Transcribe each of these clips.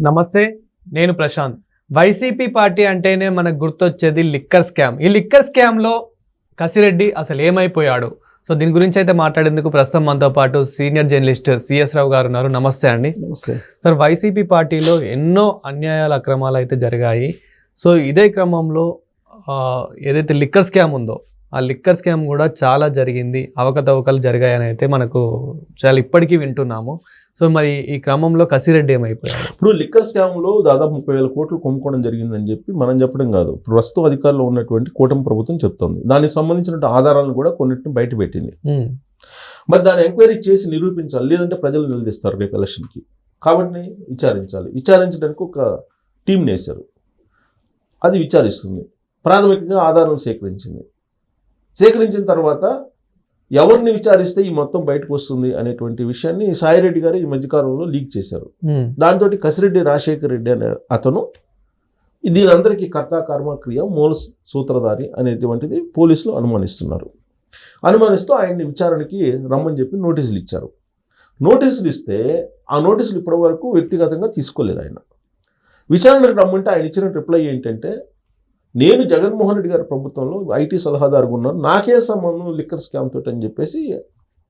నమస్తే, నేను Prashanth. YCP party అంటేనే మనకు గుర్తొచ్చేది లిక్కర్ స్కామ్. ఈ లిక్కర్ స్కామ్లో కసిరెడ్డి అసలు ఏమైపోయాడు? సో దీని గురించి అయితే మాట్లాడేందుకు ప్రస్తుతం మనతో పాటు సీనియర్ జర్నలిస్ట్ సిఎస్ రావు గారు ఉన్నారు. నమస్తే అండి. నమస్తే సార్, వైసీపీ పార్టీలో ఎన్నో అన్యాయాల అక్రమాలు అయితే జరిగాయి. సో ఇదే క్రమంలో ఏదైతే లిక్కర్ స్కామ్ ఉందో ఆ లిక్కర్ స్కామ్ కూడా చాలా జరిగింది, అవకతవకలు జరిగాయని అయితే మనకు చాలా ఇప్పటికీ వింటున్నాము. సో మరి ఈ క్రమంలో కసిరెడ్డి ఏమైపోయాడు? ఇప్పుడు లిక్కర్ స్కామ్లో దాదాపు 30,000 కోట్లు కొమ్ముకోవడం జరిగిందని చెప్పి మనం చెప్పడం కాదు, ప్రస్తుతం అధికారంలో ఉన్నటువంటి కూటమి ప్రభుత్వం చెప్తుంది. దానికి సంబంధించిన ఆధారాలను కూడా కొన్నిటిని బయట పెట్టింది. మరి దాన్ని ఎంక్వైరీ చేసి నిరూపించాలి, లేదంటే ప్రజలు నిలదీస్తారు రేపు ఎలక్షన్కి. కాబట్టి విచారించాలి. విచారించడానికి ఒక టీంని వేశారు, అది విచారిస్తుంది. ప్రాథమికంగా ఆధారాలను సేకరించిన తర్వాత ఎవరిని విచారిస్తే ఈ మొత్తం బయటకు వస్తుంది అనేటువంటి విషయాన్ని సాయిరెడ్డి గారు ఈ మధ్యకాలంలో లీక్ చేశారు. దాంతో కసిరెడ్డి రాజశేఖర రెడ్డి అనే అతను దీనందరికీ కర్త కర్మ క్రియ మూల సూత్రధారి అనేటువంటిది పోలీసులు అనుమానిస్తూ ఆయన్ని విచారణకి రమ్మని చెప్పి నోటీసులు ఇచ్చారు. నోటీసులు ఇస్తే ఆ నోటీసులు ఇప్పటి వరకు వ్యక్తిగతంగా తీసుకోలేదు ఆయన. విచారణకు రమ్మంటే ఆయన ఇచ్చిన రిప్లై ఏంటంటే, నేను జగన్మోహన్ రెడ్డి గారి ప్రభుత్వంలో ఐటీ సలహాదారుగా ఉన్నాను, నాకే సంబంధం లిక్కర్ స్కామ్ తోటి అని చెప్పేసి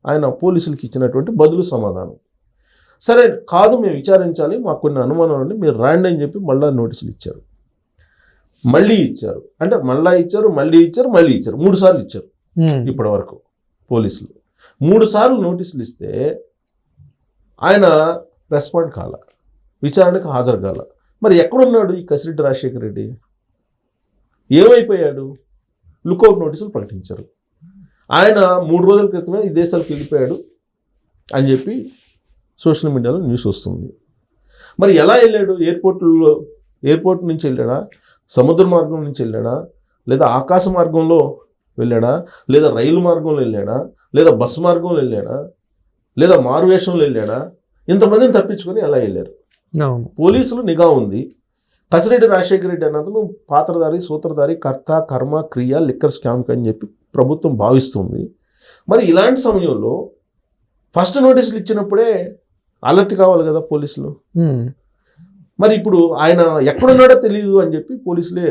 ఆయన పోలీసులకి ఇచ్చినటువంటి బదులు సమాధానం. సరే కాదు, మేము విచారించాలి, మాకు కొన్ని అనుమానాలు ఉండి మీరు రాండి అని చెప్పి మళ్ళీ నోటీసులు ఇచ్చారు. మళ్ళీ ఇచ్చారు 3 సార్లు ఇచ్చారు ఇప్పటి వరకు పోలీసులు. 3 సార్లు నోటీసులు ఇస్తే ఆయన రెస్పాండ్ కాల, విచారణకు హాజరు కాల. మరి ఎక్కడున్నాడు ఈ కసిరెడ్డి రాజశేఖర రెడ్డి? ఏమైపోయాడు? లుకౌట్ నోటీసులు ప్రకటించారు. ఆయన 3 రోజుల క్రితమే ఈ దేశాలకు వెళ్ళిపోయాడు అని చెప్పి సోషల్ మీడియాలో న్యూస్ వస్తుంది. మరి ఎలా వెళ్ళాడు? ఎయిర్పోర్ట్ నుంచి వెళ్ళాడా, సముద్ర మార్గం నుంచి వెళ్ళాడా, లేదా ఆకాశ మార్గంలో వెళ్ళాడా, లేదా రైలు మార్గంలో వెళ్ళాడా, లేదా బస్సు మార్గంలో వెళ్ళాడా, లేదా మారువేషంలో వెళ్ళాడా? ఇంతమందిని తప్పించుకొని ఎలా వెళ్ళారు? పోలీసులు నిఘా ఉంది. కసిరెడ్డి రాజశేఖర రెడ్డి అన్నతను పాత్రధారి, సూత్రధారి, కర్త కర్మ క్రియ లిక్కర్ స్కామ్కి అని చెప్పి ప్రభుత్వం భావిస్తుంది. మరి ఇలాంటి సమయంలో ఫస్ట్ నోటీసులు ఇచ్చినప్పుడే అలర్ట్ కావాలి కదా పోలీసులు. మరి ఇప్పుడు ఆయన ఎక్కడున్నాడో తెలియదు అని చెప్పి పోలీసులే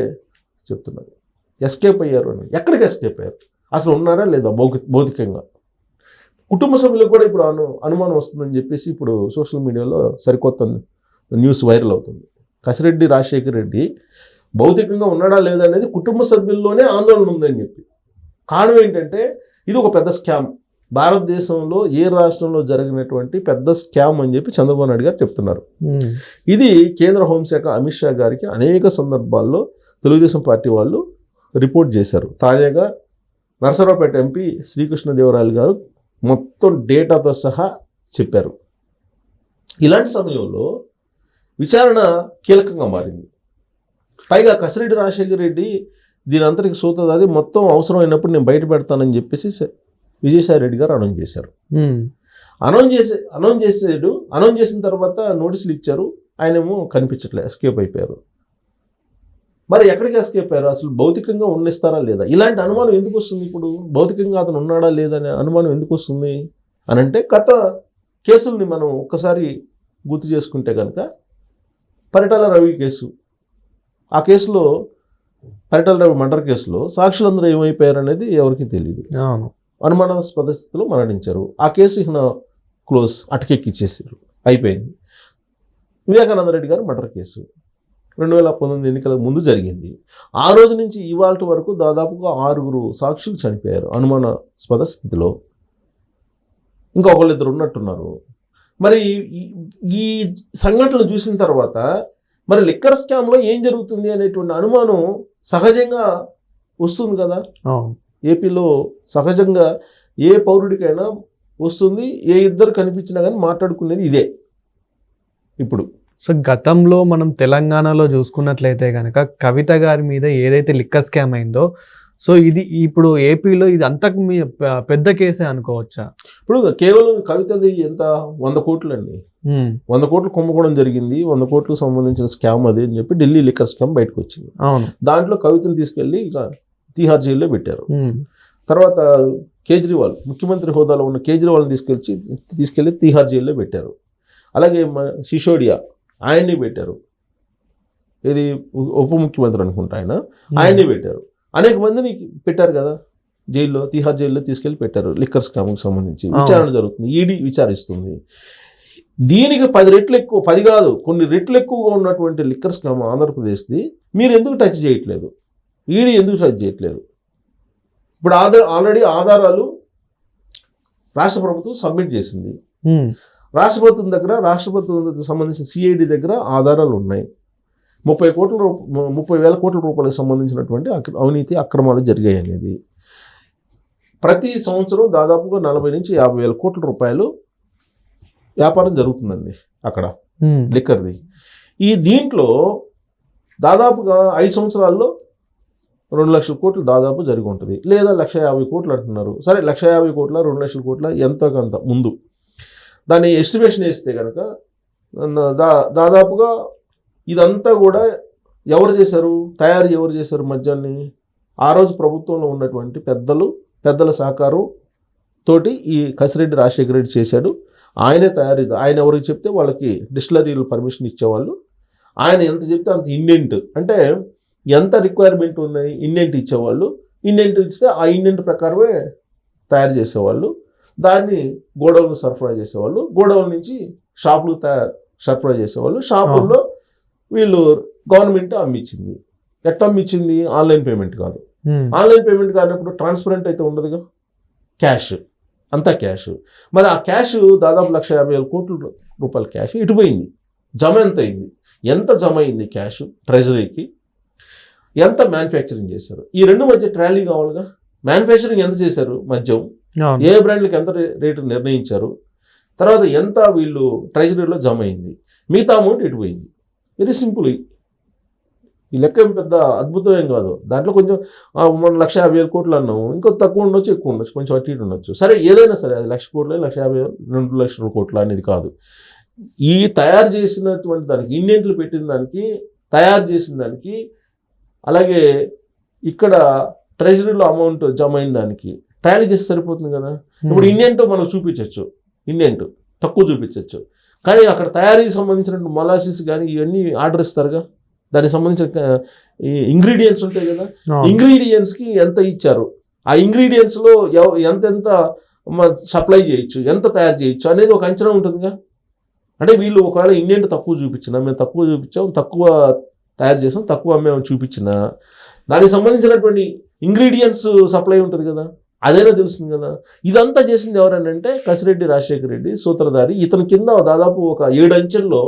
చెప్తున్నారు. ఎస్కేప్ అయ్యారు అని. ఎక్కడికి ఎస్కేప్ అయ్యారు? అసలు ఉన్నారా లేదా భౌతికంగా? కుటుంబ సభ్యులకు కూడా ఇప్పుడు అనుమానం వస్తుందని చెప్పేసి ఇప్పుడు సోషల్ మీడియాలో సరికొత్త న్యూస్ వైరల్ అవుతుంది. కసిరెడ్డి రాజశేఖర రెడ్డి భౌతికంగా ఉన్నాడా లేదా అనేది కుటుంబ సభ్యుల్లోనే ఆందోళన ఉందని చెప్పి. కారణం ఏంటంటే ఇది ఒక పెద్ద స్కామ్, భారతదేశంలో ఏ రాష్ట్రంలో జరిగినటువంటి పెద్ద స్కామ్ అని చెప్పి చంద్రబాబు నాయుడు గారు చెప్తున్నారు. ఇది కేంద్ర హోంశాఖ అమిత్ షా గారికి అనేక సందర్భాల్లో తెలుగుదేశం పార్టీ వాళ్ళు రిపోర్ట్ చేశారు. తాజాగా నరసరావుపేట ఎంపీ శ్రీకృష్ణదేవరాయలు గారు మొత్తం డేటాతో సహా చెప్పారు. ఇలాంటి సమయంలో విచారణ కీలకంగా మారింది. పైగా కసిరెడ్డి రాజశేఖర రెడ్డి దీని అంతటికి సూత్రధారి, మొత్తం అవసరం అయినప్పుడు నేను బయట పెడతానని చెప్పేసి విజయసాయి రెడ్డి గారు అనౌన్స్ చేశారు. అనౌన్స్ చేసిన తర్వాత నోటీసులు ఇచ్చారు. ఆయనేమో కనిపించట్లేదు, ఎస్కేప్ అయిపోయారు. మరి ఎక్కడికి ఎస్కేప్ అయ్యారు? అసలు భౌతికంగా ఉన్నిస్తారా లేదా? ఇలాంటి అనుమానం ఎందుకు వస్తుంది? ఇప్పుడు భౌతికంగా అతను ఉన్నాడా లేదా అనే అనుమానం ఎందుకు వస్తుంది అని అంటే, గత కేసుల్ని మనం ఒక్కసారి గుర్తు చేసుకుంటే కనుక పరిటాల రవి కేసు, ఆ కేసులో పరిటాల రవి మర్డర్ కేసులో సాక్షులందరూ ఏమైపోయారు అనేది ఎవరికి తెలియదు. అనుమానాస్పద స్థితిలో మరణించారు. ఆ కేసు ఇక క్లోజ్, అటకెక్కిచ్చేసారు, అయిపోయింది. వివేకానంద రెడ్డి గారు మర్డర్ కేసు 2019 ఎన్నికల ముందు జరిగింది. ఆ రోజు నుంచి ఇవాళ వరకు దాదాపుగా 6 సాక్షులు చనిపోయారు అనుమానాస్పద స్థితిలో. ఇంకా 1-2 ఉన్నట్టున్నారు. మరి ఈ సంఘటనలు చూసిన తర్వాత మరి లిక్కర్ స్కామ్లో ఏం జరుగుతుంది అనేటువంటి అనుమానం సహజంగా వస్తుంది కదా. ఏపీలో సహజంగా ఏ పౌరుడికైనా వస్తుంది. ఏ ఇద్దరు కనిపించినా కానీ మాట్లాడుకునేది ఇదే. ఇప్పుడు సో గతంలో మనం తెలంగాణలో చూసుకున్నట్లయితే కనుక కవిత గారి మీద ఏదైతే లిక్కర్ స్కామ్ అయిందో, సో ఇది ఇప్పుడు ఏపీలో ఇది అంతకు పెద్ద కేసే అనుకోవచ్చా? ఇప్పుడు కేవలం కవితది ఎంత 100 కోట్లు అండి, 100 కోట్లు కుంభకోణం జరిగింది, 100 కోట్లకు సంబంధించిన స్కామ్ అది అని చెప్పి ఢిల్లీ లిక్కర్ స్కామ్ బయటకు వచ్చింది. దాంట్లో కవితను తీసుకెళ్లి తిహార్ జైల్లో పెట్టారు. తర్వాత కేజ్రీవాల్, ముఖ్యమంత్రి హోదాలో ఉన్న కేజ్రీవాల్ని తీసుకెళ్లి తిహార్ జైల్లో పెట్టారు. అలాగే సిసోడియా ఆయన్ని పెట్టారు. ఇది ఉప ముఖ్యమంత్రి అనుకుంటా ఆయన్ని పెట్టారు. అనేక మందిని పెట్టారు కదా జైల్లో, తిహార్ జైల్లో తీసుకెళ్లి పెట్టారు లిక్కర్ స్కామ్కి సంబంధించి. విచారణ జరుగుతుంది, ఈడీ విచారిస్తుంది. దీనికి 10 రెట్లు ఎక్కువ, 10 కాదు కొన్ని రెట్లు ఎక్కువగా ఉన్నటువంటి లిక్కర్ స్కామ్ ఆంధ్రప్రదేశ్ది మీరు ఎందుకు టచ్ చేయట్లేదు? ఈడీ ఎందుకు టచ్ చేయట్లేదు? ఇప్పుడు ఆల్రెడీ ఆధారాలు రాష్ట్ర ప్రభుత్వం సబ్మిట్ చేసింది. రాష్ట్ర ప్రభుత్వం సంబంధించిన సిఐడి దగ్గర ఆధారాలు ఉన్నాయి. 30,000 కోట్ల రూపాయలకు సంబంధించినటువంటి అవినీతి అక్రమాలు జరిగాయి అనేది. ప్రతి సంవత్సరం దాదాపుగా 40 నుంచి 50,000 కోట్ల రూపాయలు వ్యాపారం జరుగుతుందండి అక్కడ లిక్కర్ది. దీంట్లో దాదాపుగా 5 సంవత్సరాల్లో 2 లక్షల కోట్లు దాదాపు జరిగి ఉంటుంది, లేదా 1,50,000 కోట్లు అంటున్నారు. సరే 1,50,000 కోట్ల 2 లక్షల కోట్ల ఎంతో కొంత ముందు దాన్ని ఎస్టిమేషన్ వేస్తే కనుక దాదాపుగా ఇదంతా కూడా ఎవరు చేశారు, ఎవరు చేశారు మద్యాన్ని? ఆ రోజు ప్రభుత్వంలో ఉన్నటువంటి పెద్దల సహకారం తోటి ఈ కసిరెడ్డి రాజశేఖర రెడ్డి చేశాడు. ఆయనే ఆయన ఎవరికి చెప్తే వాళ్ళకి డిస్టిలరీలు పర్మిషన్ ఇచ్చేవాళ్ళు. ఆయన ఎంత చెప్తే అంత ఇండెంట్, అంటే ఎంత రిక్వైర్మెంట్ ఉన్నాయి ఇండెంట్ ఇచ్చేవాళ్ళు. ఇండెంట్ ఇస్తే ఆ ఇండెంట్ ప్రకారమే తయారు చేసేవాళ్ళు. దాన్ని గోడౌన్లు సరఫరా చేసేవాళ్ళు, గోడౌన్ నుంచి షాపులు సరఫరా చేసేవాళ్ళు. షాపుల్లో వీళ్ళు గవర్నమెంట్ అమ్మించింది. ఎట్లా అమ్మించింది? ఆన్లైన్ పేమెంట్ కాదు. ఆన్లైన్ పేమెంట్ కానప్పుడు ట్రాన్స్పరెంట్ అయితే ఉండదుగా, క్యాష్, అంతా క్యాష్. మరి ఆ క్యాష్ దాదాపు 1,50,000 కోట్ల రూపాయల క్యాష్ ఇటుపోయింది. జమ ఎంత అయింది? ఎంత జమ అయింది క్యాష్ ట్రెజరీకి? ఎంత మ్యానుఫ్యాక్చరింగ్ చేశారు? ఈ రెండు మధ్య ట్రాలీ కావాలిగా. మ్యానుఫ్యాక్చరింగ్ ఎంత చేశారు మద్యం, ఏ బ్రాండ్లకి ఎంత రేటు నిర్ణయించారు, తర్వాత ఎంత వీళ్ళు ట్రెజరీలో జమ అయింది, మిగతా అమౌంట్ ఇటుపోయింది. Very simple. ఈ లెక్క పెద్ద అద్భుతం ఏం కాదు. దాంట్లో కొంచెం మనం 1,50,000 కోట్లు అన్నాము, ఇంకో తక్కువ ఉండొచ్చు, ఎక్కువ ఉండొచ్చు, కొంచెం అటు ఇటు ఉండొచ్చు. సరే ఏదైనా సరే అది 1,00,000 కోట్లు, 1,50,000, 2 లక్షల కోట్లు అనేది కాదు. ఈ తయారు చేసినటువంటి దానికి, ఇండెంట్లు పెట్టిన దానికి, తయారు చేసిన దానికి, అలాగే ఇక్కడ ట్రెజరీలో అమౌంట్ జమ అయిన దానికి ట్రాలీ చేస్తే సరిపోతుంది కదా. ఇప్పుడు ఇండెంట్ మనం చూపించవచ్చు, ఇండెంట్ తక్కువ చూపించవచ్చు, కానీ అక్కడ తయారీకి సంబంధించిన మొలాసిస్ కానీ ఇవన్నీ ఆర్డర్ ఇస్తారుగా, దానికి సంబంధించిన ఇంగ్రీడియంట్స్ ఉంటాయి కదా, ఇంగ్రీడియంట్స్కి ఎంత ఇచ్చారు, ఆ ఇంగ్రీడియంట్స్లో ఎంతెంత సప్లై చేయొచ్చు, ఎంత తయారు చేయొచ్చు అనేది ఒక అంచనా ఉంటుందిగా. అంటే వీళ్ళు ఒకవేళ ఇండియన్ తక్కువ చూపించినా, మేము తక్కువ చూపించాం, తక్కువ తయారు చేసాం, తక్కువ మేము చూపించిన దానికి సంబంధించినటువంటి ఇంగ్రీడియంట్స్ సప్లై ఉంటుంది కదా, అదైనా తెలుస్తుంది కదా. ఇదంతా చేసింది ఎవరనంటే కసిరెడ్డి రాజశేఖర రెడ్డి సూత్రధారి. ఇతని కింద దాదాపు ఒక 7 అంచెల్లో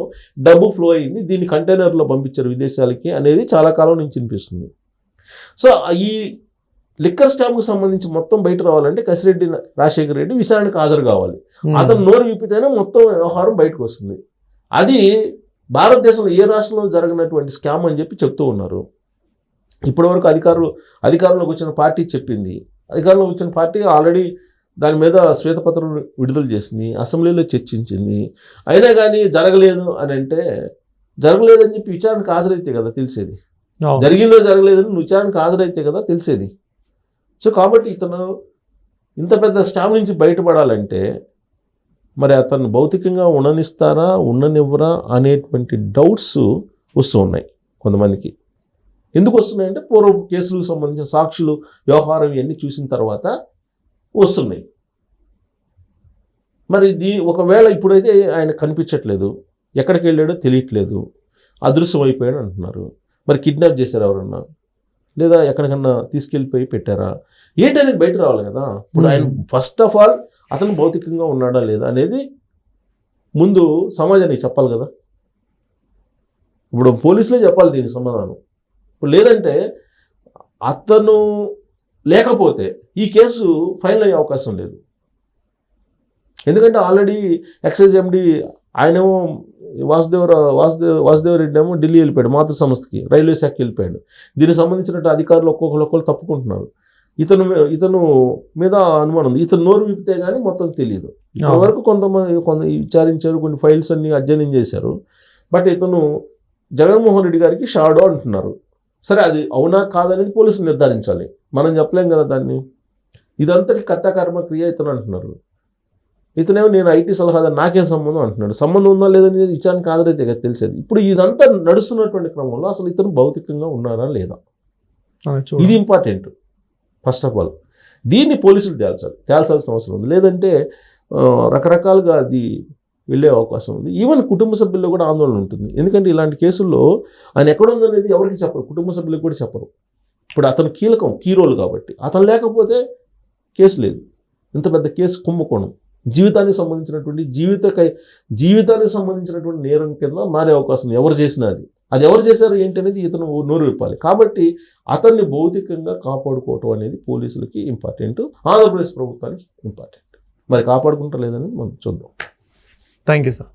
డబ్బు ఫ్లో అయింది, దీన్ని కంటైనర్లో పంపించారు విదేశాలకి అనేది చాలా కాలం నుంచి వినిపిస్తుంది. సో ఈ లిక్కర్ స్కామ్కు సంబంధించి మొత్తం బయట రావాలంటే కసిరెడ్డి రాజశేఖర రెడ్డి విచారణకు హాజరు కావాలి. అతను నోరు విప్పితేనే మొత్తం వ్యవహారం బయటకు వస్తుంది. అది భారతదేశంలో ఏ రాష్ట్రంలో జరగనటువంటి స్కామ్ అని చెప్పి చెప్తూ ఉన్నారు. ఇప్పటివరకు అధికారంలోకి వచ్చిన పార్టీ చెప్పింది. అధికారంలోకి వచ్చిన పార్టీ ఆల్రెడీ దాని మీద శ్వేతపత్రం విడుదల చేసింది, అసెంబ్లీలో చర్చించింది. అయినా కానీ జరగలేదు అని అంటే, జరగలేదని చెప్పి విచారణకు హాజరైతే కదా తెలిసేది. జరిగిందో జరగలేదని విచారణకు హాజరైతే కదా తెలిసేది. సో కాబట్టి ఇతను ఇంత పెద్ద స్కామ్ నుంచి బయటపడాలంటే మరి అతను భౌతికంగా ఉండనిస్తారా, ఉండనివ్వరా అనేటువంటి డౌట్స్ వస్తూ ఉన్నాయి కొంతమందికి. ఎందుకు వస్తున్నాయంటే పూర్వ కేసులకు సంబంధించిన సాక్షులు, వ్యవహారం ఇవన్నీ చూసిన తర్వాత వస్తున్నాయి. మరి ఒకవేళ ఇప్పుడైతే ఆయన కనిపించట్లేదు, ఎక్కడికి వెళ్ళాడో తెలియట్లేదు, అదృశ్యం అయిపోయాడు అంటున్నారు. మరి కిడ్నాప్ చేశారు ఎవరన్నా, లేదా ఎక్కడికన్నా తీసుకెళ్ళిపోయి పెట్టారా ఏంటనేది బయట రావాలి కదా. ఇప్పుడు ఆయన ఫస్ట్ ఆఫ్ ఆల్ అతను భౌతికంగా ఉన్నాడా లేదా అనేది ముందు సమాజానికి చెప్పాలి కదా. ఇప్పుడు పోలీసులే చెప్పాలి దీనికి సమాధానం. ఇప్పుడు లేదంటే అతను లేకపోతే ఈ కేసు ఫైనల్ అయ్యే అవకాశం లేదు. ఎందుకంటే ఆల్రెడీ ఎక్సైజ్ ఎండి ఆయనేమో వాసుదేవరెడ్డి ఏమో ఢిల్లీ వెళ్ళిపోయాడు, మాతృ సంస్థకి, రైల్వే శాఖకి వెళ్ళిపోయాడు. దీనికి సంబంధించిన అధికారులు ఒక్కొక్కరు తప్పుకుంటున్నారు. ఇతను మీద అనుమానం ఉంది. ఇతను నోరు విప్పితే కానీ మొత్తం తెలియదు. ఇప్పటివరకు కొంత విచారించారు, కొన్ని ఫైల్స్ అన్ని అధ్యయనం చేశారు. బట్ ఇతను జగన్మోహన్ రెడ్డి గారికి షాడో అంటున్నారు. సరే అది అవునా కాదనేది పోలీసులు నిర్ధారించాలి, మనం చెప్పలేం కదా దాన్ని. ఇదంతటి కర్తకర్మ క్రియ ఇతను అంటున్నారు. ఇతనేమో నేను ఐటీ సలహాదారు నాకేం సంబంధం అంటున్నాడు. సంబంధం ఉందా లేదని విచారణకు హాజరైతే కదా తెలిసేది. ఇప్పుడు ఇదంతా నడుస్తున్నటువంటి క్రమంలో అసలు ఇతను భౌతికంగా ఉన్నారా లేదా, ఇది ఇంపార్టెంట్. ఫస్ట్ ఆఫ్ ఆల్ దీన్ని పోలీసులు తేల్చాల్సిన అవసరం ఉంది. లేదంటే రకరకాలుగా అది వెళ్ళే అవకాశం ఉంది. ఈవెన్ కుటుంబ సభ్యుల్లో కూడా ఆందోళన ఉంటుంది. ఎందుకంటే ఇలాంటి కేసుల్లో ఆయన ఎక్కడ ఉందనేది ఎవరికి చెప్పరు, కుటుంబ సభ్యులకు కూడా చెప్పరు. ఇప్పుడు అతను కీలకం, కీ రోల్ కాబట్టి. అతను లేకపోతే కేసు లేదు. ఇంత పెద్ద కేసు కుంభకోణం, జీవితానికి సంబంధించినటువంటి నేరం కింద మారే అవకాశం ఎవరు చేసినా అది ఎవరు చేశారు ఏంటి అనేది ఇతను నోరు విప్పాలి. కాబట్టి అతన్ని భౌతికంగా కాపాడుకోవటం అనేది పోలీసులకి ఇంపార్టెంట్, ఆంధ్రప్రదేశ్ ప్రభుత్వానికి ఇంపార్టెంట్. మరి కాపాడుకుంటా లేదనేది మనం చూద్దాం. Thank you sir.